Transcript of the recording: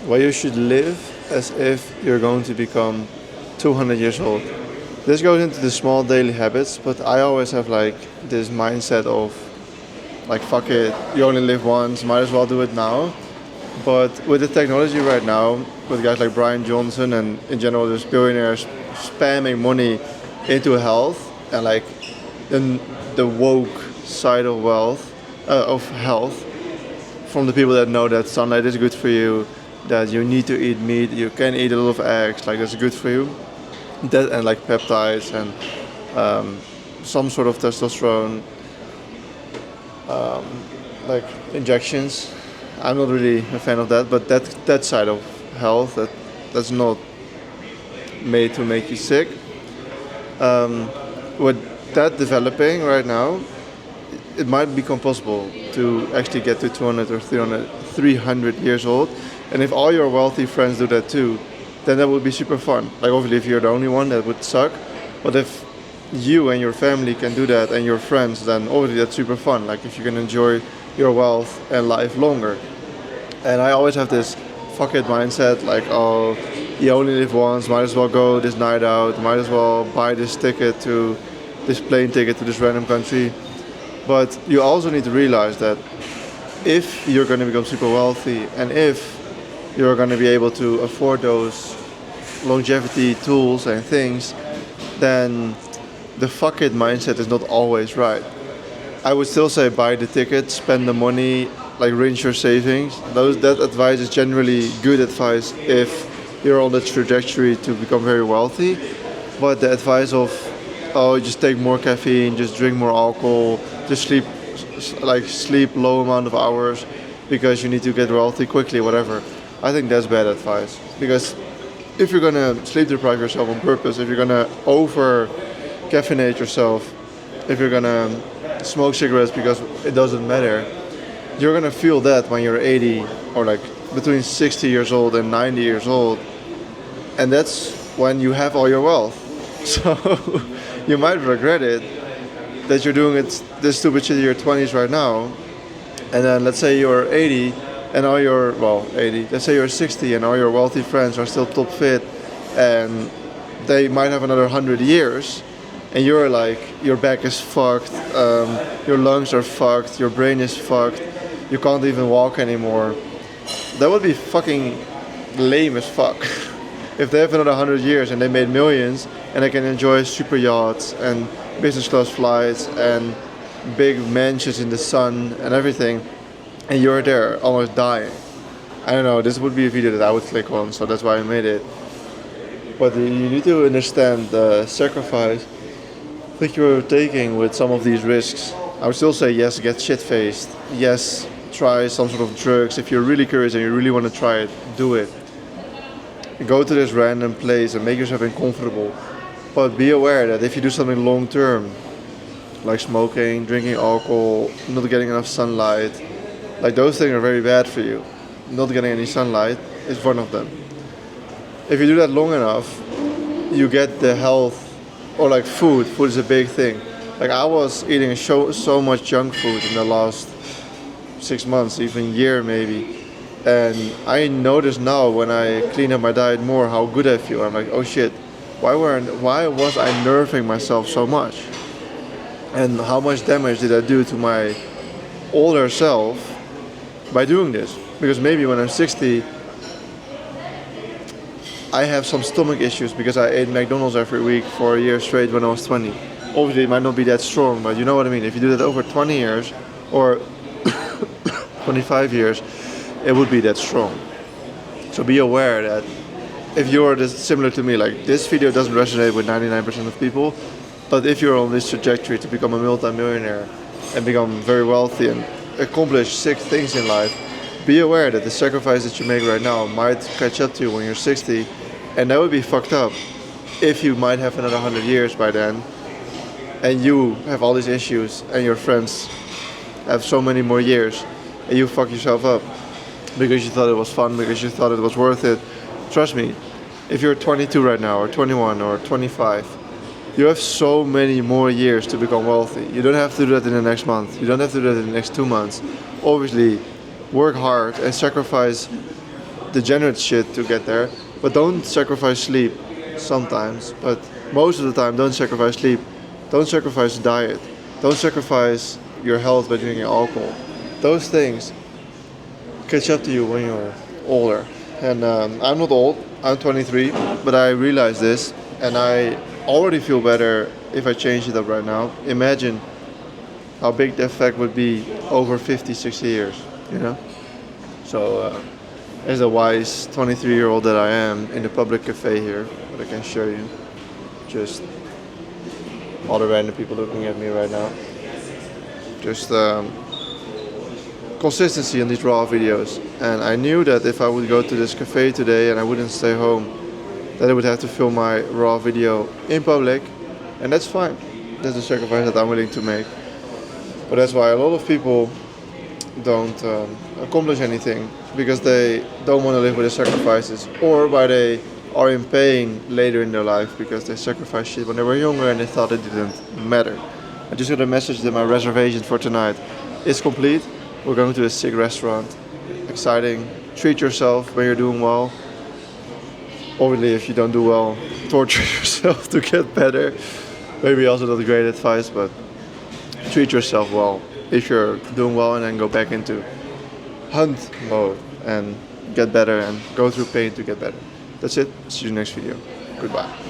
Why you should live as if you're going to become 200 years old. This goes into the small daily habits, but I always have like this mindset of like fuck it, you only live once, might as well do it now. But with the technology right now, with guys like Brian Johnson and in general there's billionaires spamming money into health and like the woke side of wealth, of health, from the people that know that sunlight is good for you, that you need to eat meat, you can eat a lot of eggs, like that's good for you. That and like peptides and some sort of testosterone, like injections. I'm not really a fan of that, but that side of health that's not made to make you sick. With that developing right now, it might become possible to actually get to 200 or 300 years old. And if all your wealthy friends do that too, then that would be super fun. Like obviously if you're the only one, that would suck. But if you and your family can do that and your friends, then obviously that's super fun. Like if you can enjoy your wealth and life longer. And I always have this fuck it mindset, like oh, you only live once, might as well go this night out, might as well buy this ticket to this plane ticket to this random country. But you also need to realize that if you're going to become super wealthy and if you're going to be able to afford those longevity tools and things, then the fuck it mindset is not always right. I would still say buy the ticket, spend the money, like rinse your savings. That advice is generally good advice if you're on the trajectory to become very wealthy. But the advice of oh just take more caffeine, just drink more alcohol, just sleep low amount of hours because you need to get wealthy quickly, whatever. I think that's bad advice because if you're gonna sleep deprive yourself on purpose, if you're gonna over caffeinate yourself, if you're gonna smoke cigarettes because it doesn't matter, you're gonna feel that when you're 80 or like between 60 years old and 90 years old, and that's when you have all your wealth. So you might regret it that you're doing it this stupid shit in your 20s right now, and then let's say you're 80 and all your 80. Let's say you're 60 and all your wealthy friends are still top fit, and they might have another 100 years, and you're like your back is fucked, your lungs are fucked, your brain is fucked, you can't even walk anymore. That would be fucking lame as fuck. If they have another 100 years and they made millions and they can enjoy super yachts and business class flights and big mansions in the sun and everything, and you're there almost dying. I don't know, this would be a video that I would click on, so that's why I made it. But you need to understand the sacrifice that you're taking with some of these risks. I would still say yes, get shit faced. Yes, try some sort of drugs. If you're really curious and you really want to try it, do it. Go to this random place and make yourself uncomfortable. But be aware that if you do something long term, like smoking, drinking alcohol, not getting enough sunlight, like those things are very bad for you. Not getting any sunlight is one of them. If you do that long enough, you get the health, or like food. Food is a big thing. Like I was eating so much junk food in the last 6 months, even year maybe. And I notice now when I clean up my diet more how good I feel. I'm like, oh shit, why was I nerving myself so much? And how much damage did I do to my older self by doing this? Because maybe when I'm 60, I have some stomach issues because I ate McDonald's every week for a year straight when I was 20. Obviously, it might not be that strong, but you know what I mean. If you do that over 20 years or 25 years, it would be that strong. So be aware that if you're similar to me, like this video doesn't resonate with 99% of people, but if you're on this trajectory to become a multi-millionaire and become very wealthy and accomplish sick things in life, be aware that the sacrifice that you make right now might catch up to you when you're 60, and that would be fucked up if you might have another 100 years by then, and you have all these issues, and your friends have so many more years, and you fuck yourself up because you thought it was fun, because you thought it was worth it. Trust me, if you're 22 right now, or 21, or 25, you have so many more years to become wealthy. You don't have to do that in the next month. You don't have to do that in the next 2 months. Obviously, work hard and sacrifice degenerate shit to get there. But don't sacrifice sleep sometimes. But most of the time, don't sacrifice sleep. Don't sacrifice diet. Don't sacrifice your health by drinking alcohol. Those things catch up to you when you're older. And I'm not old. I'm 23, but I realize this, and I already feel better if I change it up right now. Imagine how big the effect would be over 50, 60 years, you know? So, as a wise 23-year-old that I am in the public cafe here, what I can show you, just all the random people looking at me right now. Just consistency in these raw videos. And I knew that if I would go to this cafe today and I wouldn't stay home, that I would have to film my raw video in public, and that's fine. That's a sacrifice that I'm willing to make. But that's why a lot of people don't accomplish anything, because they don't want to live with the sacrifices, or why they are in pain later in their life because they sacrificed shit when they were younger and they thought it didn't matter. I just got a message that my reservation for tonight is complete. We're going to a sick restaurant. Exciting. Treat yourself when you're doing well. Obviously, if you don't do well, torture yourself to get better. Maybe also not a great advice, but treat yourself well if you're doing well, and then go back into hunt mode and get better and go through pain to get better. That's it. See you next video. Goodbye.